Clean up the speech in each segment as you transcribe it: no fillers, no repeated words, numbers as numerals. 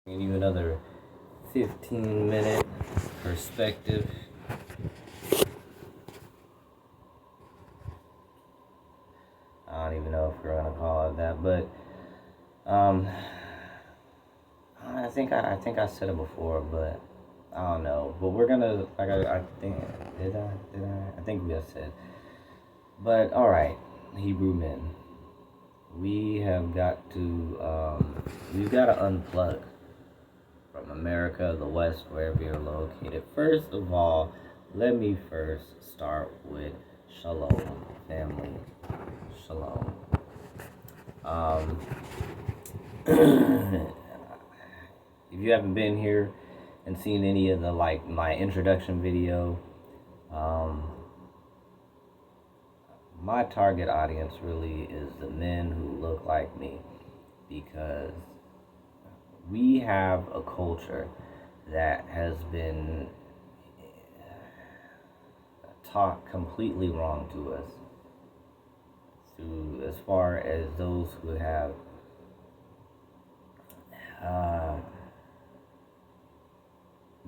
Give you another 15-minute perspective. I don't even know if we're gonna call it that, but I think I said it before, but I don't know. But we're gonna I think I think we have said. But all right, Hebrew men, we have got to we've got to unplug from America, the West, wherever you're located. First of all, let me first start with Shalom, family. Shalom. If you haven't been here and seen any of the my introduction video, my target audience really is the men who look like me, because we have a culture that has been taught completely wrong to us, as far as those who have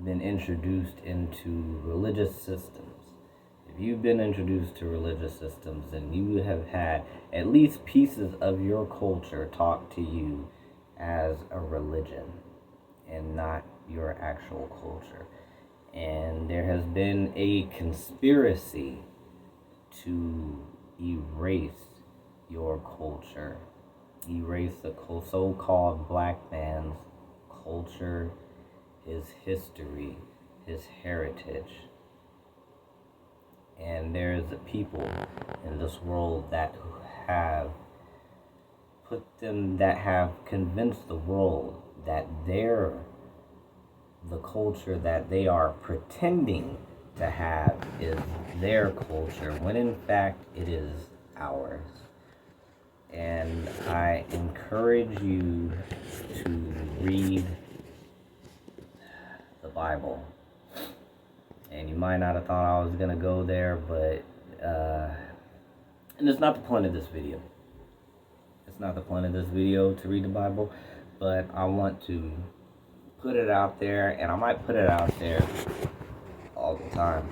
been introduced into religious systems. If you've been introduced to religious systems, then you have had at least pieces of your culture taught to you as a religion and not your actual culture. And there has been a conspiracy to erase your culture, erase the so-called black man's culture, his history, his heritage. And there's a people in this world that have convinced the world that the culture that they are pretending to have is their culture, when in fact it is ours. And I encourage you to read the Bible. And you might not have thought I was going to go there, but and it's not the point of this video. It's not the point of this video to read the Bible, but I want to put it out there, and I might put it out there all the time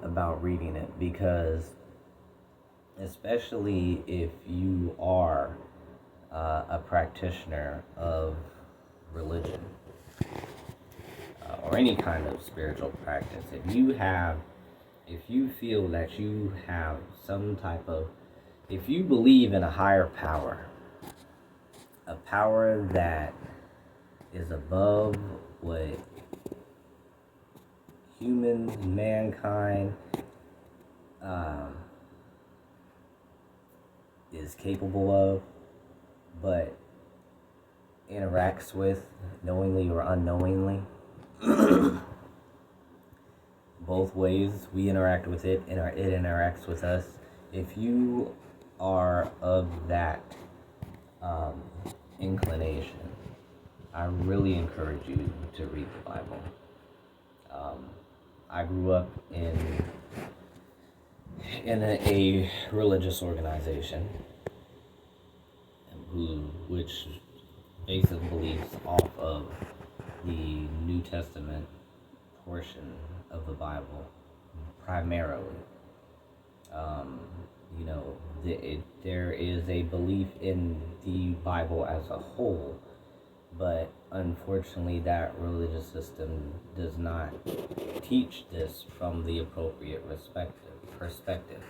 about reading it, because especially if you are a practitioner of religion or any kind of spiritual practice, if you feel that you have some type of, if you believe in a higher power, a power that is above what humans, mankind, is capable of, but interacts with knowingly or unknowingly. Both ways, we interact with it and it interacts with us. If you are of that inclination, I really encourage you to read the Bible. I grew up in a religious organization which basically believes off of the New Testament portion of the Bible primarily. There is a belief in the Bible as a whole, but unfortunately that religious system does not teach this from the appropriate perspective.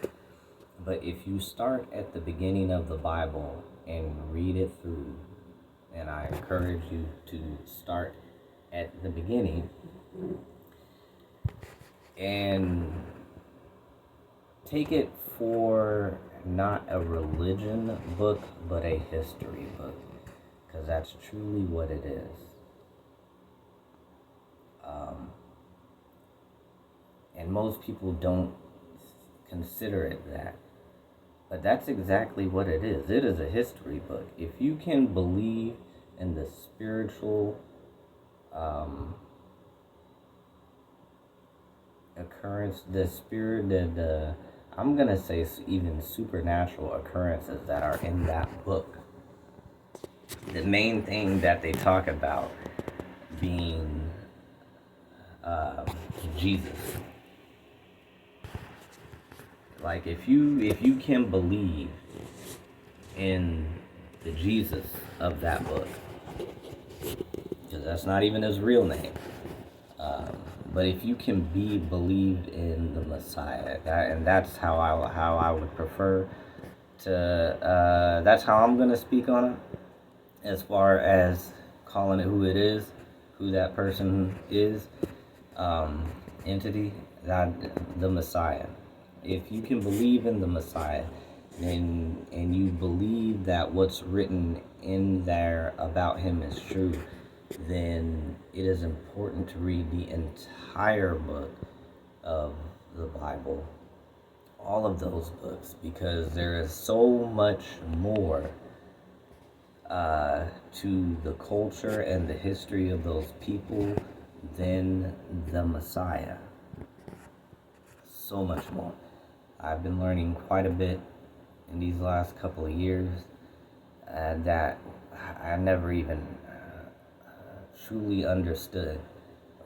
But if you start at the beginning of the Bible and read it through, and I encourage you to start at the beginning and take it for not a religion book, but a history book, because that's truly what it is. And most people don't consider it that. But that's exactly what it is. It is a history book. If you can believe in the spiritual occurrence, I'm going to say even supernatural occurrences that are in that book, the main thing that they talk about being Jesus. Like if you can believe in the Jesus of that book, because that's not even his real name. But if you can be believed in the Messiah, and that's how I would prefer to. That's how I'm gonna speak on it, as far as calling it who it is, who that person is, entity, that the Messiah. If you can believe in the Messiah, and you believe that what's written in there about him is true, then it is important to read the entire book of the Bible, all of those books, because there is so much more to the culture and the history of those people than the Messiah. So much more. I've been learning quite a bit in these last couple of years that I never even truly understood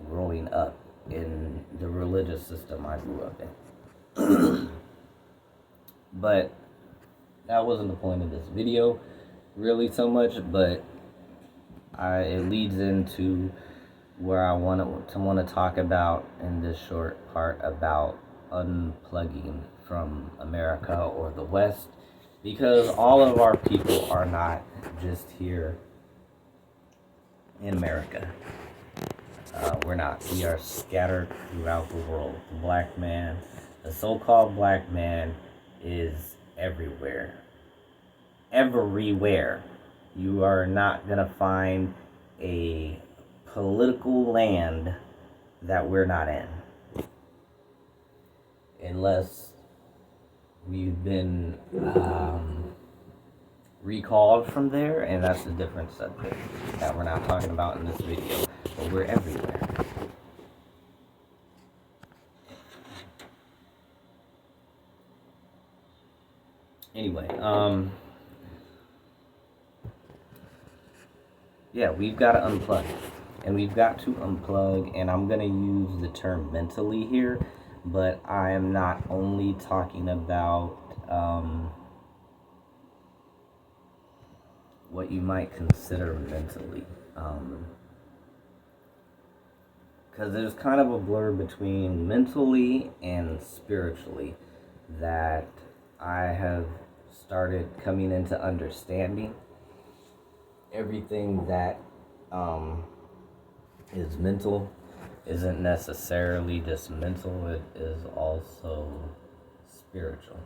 growing up in the religious system I grew up in. But that wasn't the point of this video really so much, but it leads into where I want to talk about in this short part about unplugging from America or the West, because all of our people are not just here in America. We're not. We are scattered throughout the world. The black man, the so-called black man, is everywhere. Everywhere. You are not going to find a political land that we're not in, unless we've been recalled from there, and that's a different subject that we're not talking about in this video, but we're everywhere. Anyway, yeah, we've got to unplug. And we've got to unplug, and I'm going to use the term mentally here, but I am not only talking about what you might consider mentally. Because there's kind of a blur between mentally and spiritually that I have started coming into understanding. Everything that is mental isn't necessarily just mental, it is also spiritual.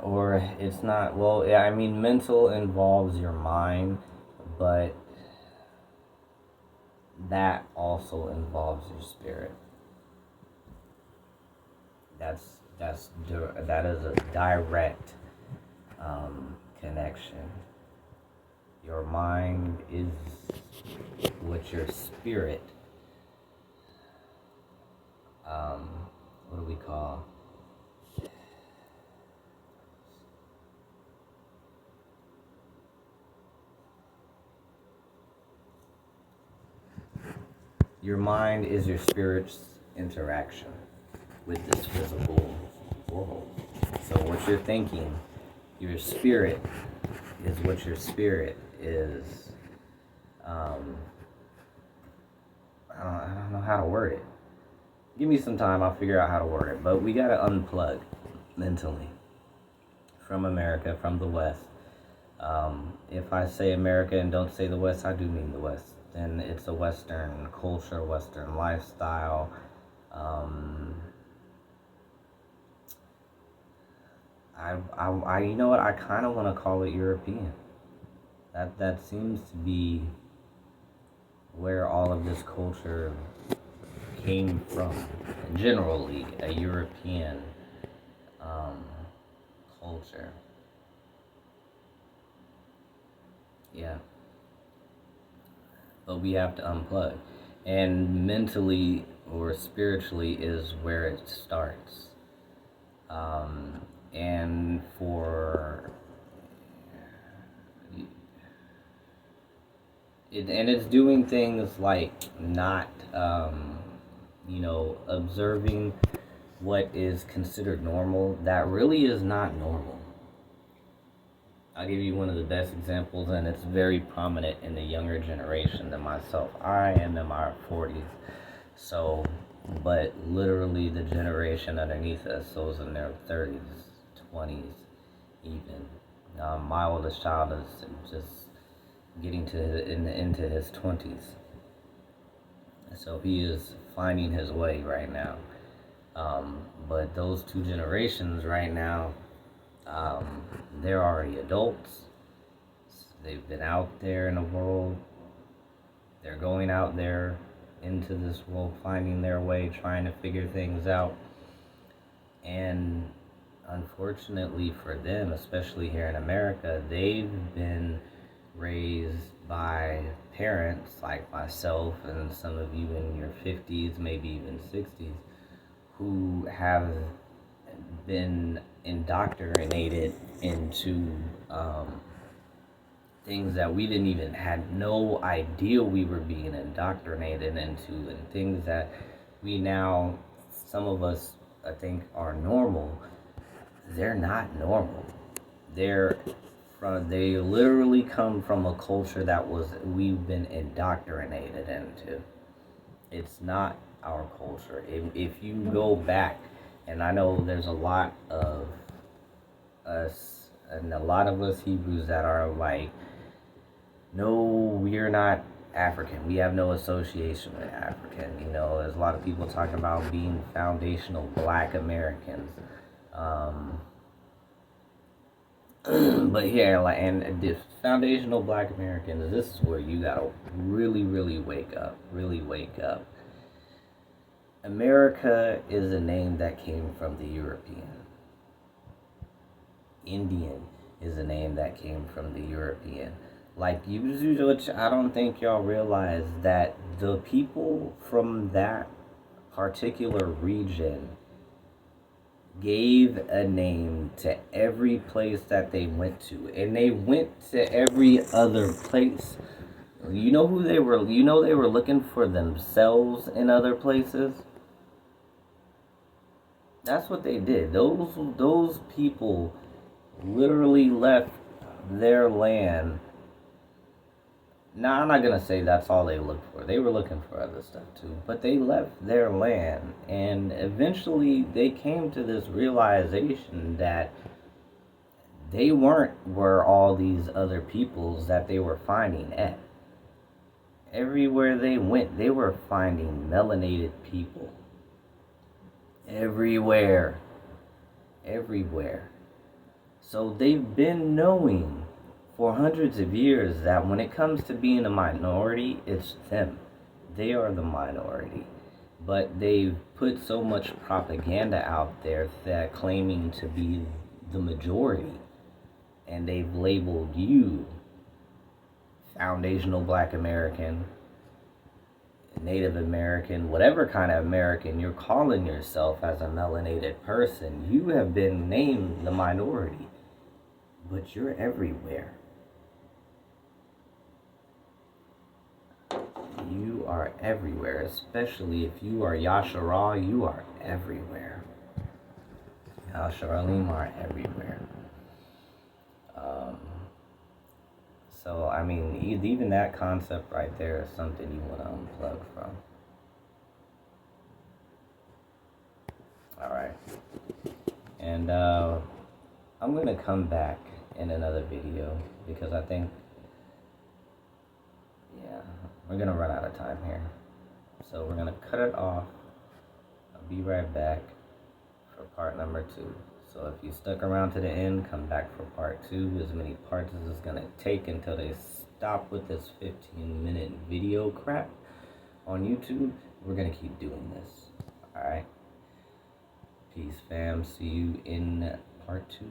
Or it's not, well, yeah, I mean, mental involves your mind, but that also involves your spirit. That is a direct connection. Your mind is what your spirit, what do we call? Your mind is your spirit's interaction with this physical world. So what you're thinking, your spirit is what your spirit is. I don't know how to word it. Give me some time, I'll figure out how to word it. But we gotta unplug mentally from America, from the West. If I say America and don't say the West, I do mean the West. And it's a Western culture, Western lifestyle. You know what? I kind of want to call it European. That seems to be where all of this culture came from. Generally, a European culture. Yeah. But we have to unplug. And mentally or spiritually is where it starts. And for And it's doing things like not, observing what is considered normal that really is not normal. I'll give you one of the best examples, and it's very prominent in the younger generation than myself. I am in my 40s, so, but literally the generation underneath us, those in their 30s, 20s, even. My oldest child is just getting into his 20s, so he is finding his way right now. But those two generations right now, they're already adults. They've been out there in the world. They're going out there into this world, finding their way, trying to figure things out. And unfortunately for them, especially here in America, they've been raised by parents like myself and some of you in your 50s, maybe even 60s, who have been indoctrinated into things that we didn't even had no idea we were being indoctrinated into, and things that we now, some of us, I think, are normal. They're not normal. They literally come from a culture that we've been indoctrinated into. It's not our culture. If you go back, and I know there's a lot of us, and a lot of us Hebrews that are like, no, we're not African. We have no association with African. There's a lot of people talking about being foundational Black Americans. But yeah, and the foundational Black Americans, this is where you gotta really, really wake up. Really wake up. America is a name that came from the European. Indian is a name that came from the European. Like, which I don't think y'all realize that the people from that particular region gave a name to every place that they went to. And they went to every other place. You know who they were? They were looking for themselves in other places. That's what they did. Those people literally left their land. Now, I'm not going to say that's all they looked for. They were looking for other stuff too. But they left their land. And eventually they came to this realization that they weren't where all these other peoples that they were finding at. Everywhere they went, they were finding melanated people. Everywhere. Everywhere. So they've been knowing for hundreds of years that when it comes to being a minority, it's them. They are the minority. But they've put so much propaganda out there that claiming to be the majority. And they've labeled you foundational Black American, Native American, whatever kind of American you're calling yourself as a melanated person. You have been named the minority. But you're everywhere. You are everywhere, especially if you are Yasharal, you are everywhere. Yasharalim are everywhere. So, I mean, even that concept right there is something you want to unplug from. Alright. And I'm going to come back in another video because I think, we're going to run out of time here. So we're going to cut it off. I'll be right back for part number 2. So if you stuck around to the end, come back for part 2. As many parts as it's going to take until they stop with this 15-minute video crap on YouTube. We're going to keep doing this. Alright? Peace, fam. See you in part 2.